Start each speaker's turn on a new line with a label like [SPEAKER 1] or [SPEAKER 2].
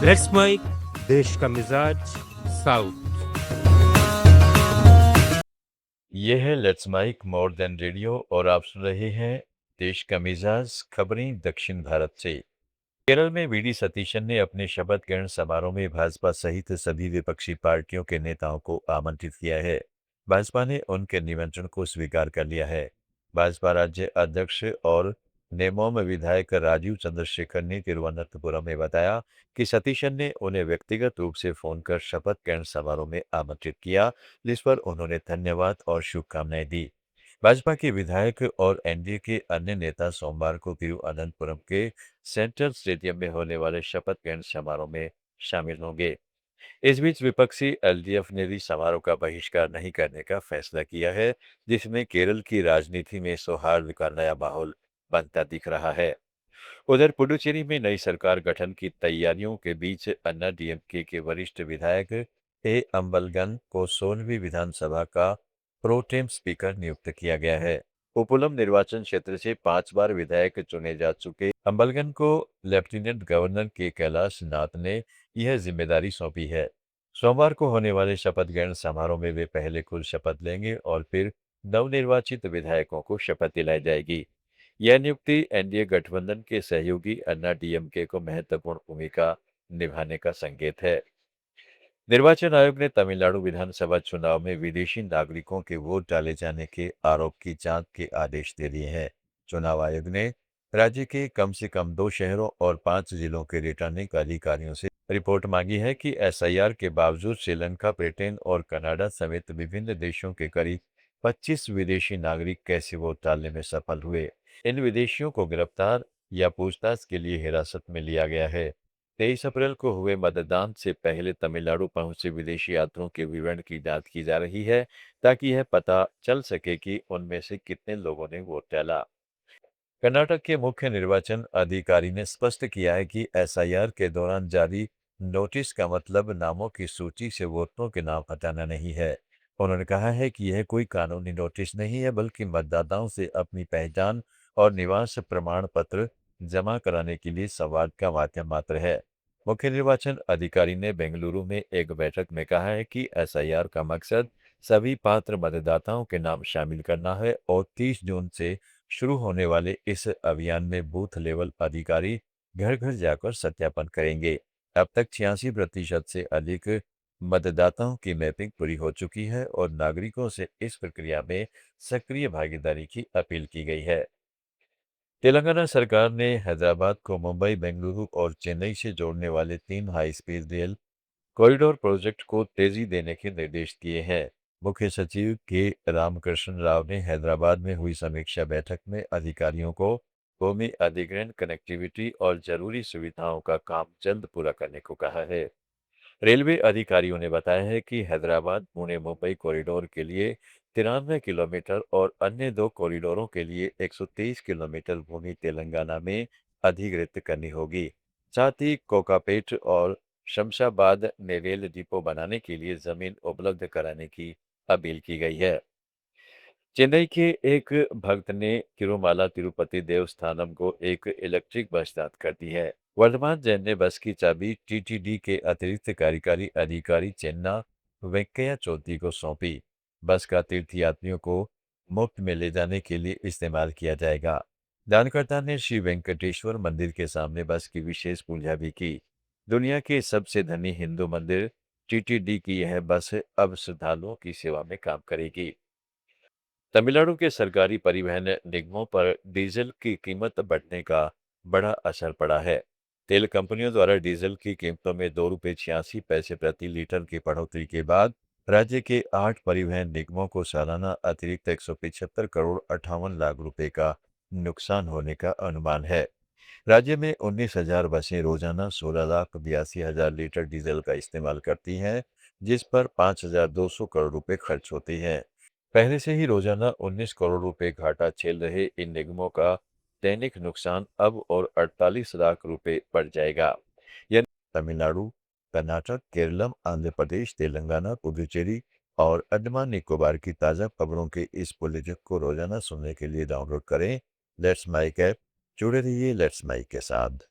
[SPEAKER 1] Let's mic देश का मिजाज साउथ।
[SPEAKER 2] ये है let's make more than radio और आप सुन रहे हैं देश का मिजाज खबरें दक्षिण भारत से। केरल में वीडी सतीशन ने अपने शपथ ग्रहण समारोह में भाजपा सहित सभी विपक्षी पार्टियों के नेताओं को आमंत्रित किया है। भाजपा ने उनके निमंत्रण को स्वीकार कर लिया है। भाजपा राज्य अध्यक्ष और नेमोम विधायक राजीव चंद्रशेखर ने तिरुवनंतपुरम में बताया कि सतीशन ने उन्हें व्यक्तिगत रूप से फोन कर शपथ ग्रहण समारोह में आमंत्रित किया, जिस पर उन्होंने धन्यवाद और शुभकामनाएं दी। भाजपा के विधायक और एनडीए के अन्य नेता सोमवार को तिरुवनंतपुरम के सेंट्रल स्टेडियम में होने वाले शपथ ग्रहण समारोह में शामिल होंगे। इस बीच विपक्षी एलडीएफ ने भी समारोह का बहिष्कार नहीं करने का फैसला किया है, जिसमें केरल की राजनीति में सौहार्द का नया माहौल बनता दिख रहा है। उधर पुडुचेरी में नई सरकार गठन की तैयारियों के बीच अन्ना डीएमके के वरिष्ठ विधायक ए अम्बलगन को 16वीं विधानसभा का प्रोटेम स्पीकर नियुक्त किया गया है। उपुलम निर्वाचन क्षेत्र से 5 बार विधायक चुने जा चुके अम्बलगन को लेफ्टिनेंट गवर्नर के कैलाश नाथ ने यह जिम्मेदारी सौंपी है। सोमवार को होने वाले शपथ ग्रहण समारोह में वे पहले खुद शपथ लेंगे और फिर नवनिर्वाचित विधायकों को शपथ दिलाई जाएगी। यह नियुक्ति एनडीए गठबंधन के सहयोगी अन्ना डीएमके को महत्वपूर्ण भूमिका निभाने का संकेत है। निर्वाचन आयोग ने तमिलनाडु विधानसभा चुनाव में विदेशी नागरिकों के वोट डाले जाने के आरोप की जांच के आदेश दे दिए हैं। चुनाव आयोग ने राज्य के कम से कम 2 शहरों और 5 जिलों के रिटर्निंग अधिकारियों से रिपोर्ट मांगी है कि एसआईआर के बावजूद श्रीलंका, ब्रिटेन और कनाडा समेत विभिन्न देशों के करीब 25 विदेशी नागरिक कैसे वोट डालने में सफल हुए। इन विदेशियों को गिरफ्तार या पूछताछ के लिए हिरासत में लिया गया है। 23 अप्रैल को हुए मतदान से पहले तमिलनाडु पहुंचे विदेशी यात्रियों के विवरण की जांच की जा रही है, ताकि यह पता चल सके कि उनमें से कितने लोगों ने वोट डाला। कर्नाटक के मुख्य निर्वाचन अधिकारी ने स्पष्ट किया है कि एसआईआर के दौरान जारी नोटिस का मतलब नामों की सूची से वोटरों के नाम हटाना नहीं है। उन्होंने कहा है कि यह कोई कानूनी नोटिस नहीं है, बल्कि मतदाताओं से अपनी पहचान और निवास प्रमाण पत्र जमा कराने के लिए संवाद का माध्यम मात्र है। मुख्य निर्वाचन अधिकारी ने बेंगलुरु में एक बैठक में कहा है कि एसआईआर का मकसद सभी पात्र मतदाताओं के नाम शामिल करना है और 30 जून से शुरू होने वाले इस अभियान में बूथ लेवल अधिकारी घर घर जाकर सत्यापन करेंगे। अब तक 86% से अधिक मतदाताओं की मैपिंग पूरी हो चुकी है और नागरिकों से इस प्रक्रिया में सक्रिय भागीदारी की अपील की गई है। तेलंगाना सरकार ने हैदराबाद को मुंबई, बेंगलुरु और चेन्नई से जोड़ने वाले 3 high speed rail corridor project को तेजी देने के निर्देश दिए हैं। मुख्य सचिव के रामकृष्ण राव ने हैदराबाद में हुई समीक्षा बैठक में अधिकारियों को भूमि अधिग्रहण, कनेक्टिविटी और जरूरी सुविधाओं का काम जल्द पूरा करने को कहा है। रेलवे अधिकारियों ने बताया है कि हैदराबाद पुणे मुंबई कॉरिडोर के लिए 93 किलोमीटर और अन्य 2 कॉरिडोरों के लिए 123 किलोमीटर भूमि तेलंगाना में अधिग्रहित करनी होगी। साथ ही कोकापेट और शमशाबाद में रेल डिपो बनाने के लिए जमीन उपलब्ध कराने की अपील की गई है। चेन्नई के एक भक्त ने तिरुमाला तिरुपति देवस्थानम को एक इलेक्ट्रिक बस दान कर दी है। वर्धमान जैन ने बस की चाबी टीटीडी के अतिरिक्त कार्यकारी अधिकारी चेन्ना वेंकैया चौधरी को सौंपी। बस का तीर्थयात्रियों को मुफ्त में ले जाने के लिए इस्तेमाल किया जाएगा। दानकर्ता ने श्री वेंकटेश्वर मंदिर के सामने बस की विशेष पूजा भी की। दुनिया के सबसे धनी हिंदू मंदिर टीटीडी की यह बस अब श्रद्धालुओं की सेवा में काम करेगी। तमिलनाडु के सरकारी परिवहन निगमों पर डीजल की कीमत बढ़ने का बड़ा असर पड़ा है। तेल कंपनियों द्वारा डीजल की कीमतों में 2 रुपये 86 पैसे प्रति लीटर की बढ़ोतरी के बाद राज्य के 8 परिवहन निगमों को सालाना अतिरिक्त 175 करोड़ 58 लाख रुपए का नुकसान होने का अनुमान है। राज्य में 19,000 बसें रोजाना 16,82,000 लीटर डीजल का इस्तेमाल करती हैं, जिस पर 5,200 करोड़ रुपए खर्च होते हैं। पहले से ही रोजाना 19 करोड़ रुपए घाटा झेल रहे इन निगमों का दैनिक नुकसान अब और 48 लाख रुपए बढ़ जाएगा। यह तमिलनाडु, कर्नाटक, केरलम, आंध्र प्रदेश, तेलंगाना, पुडुचेरी और अंडमान निकोबार की ताज़ा खबरों के इस बुलेटिन को रोजाना सुनने के लिए डाउनलोड करें लेट्स माइक ऐप। जुड़े रहिए लेट्स माइक के साथ।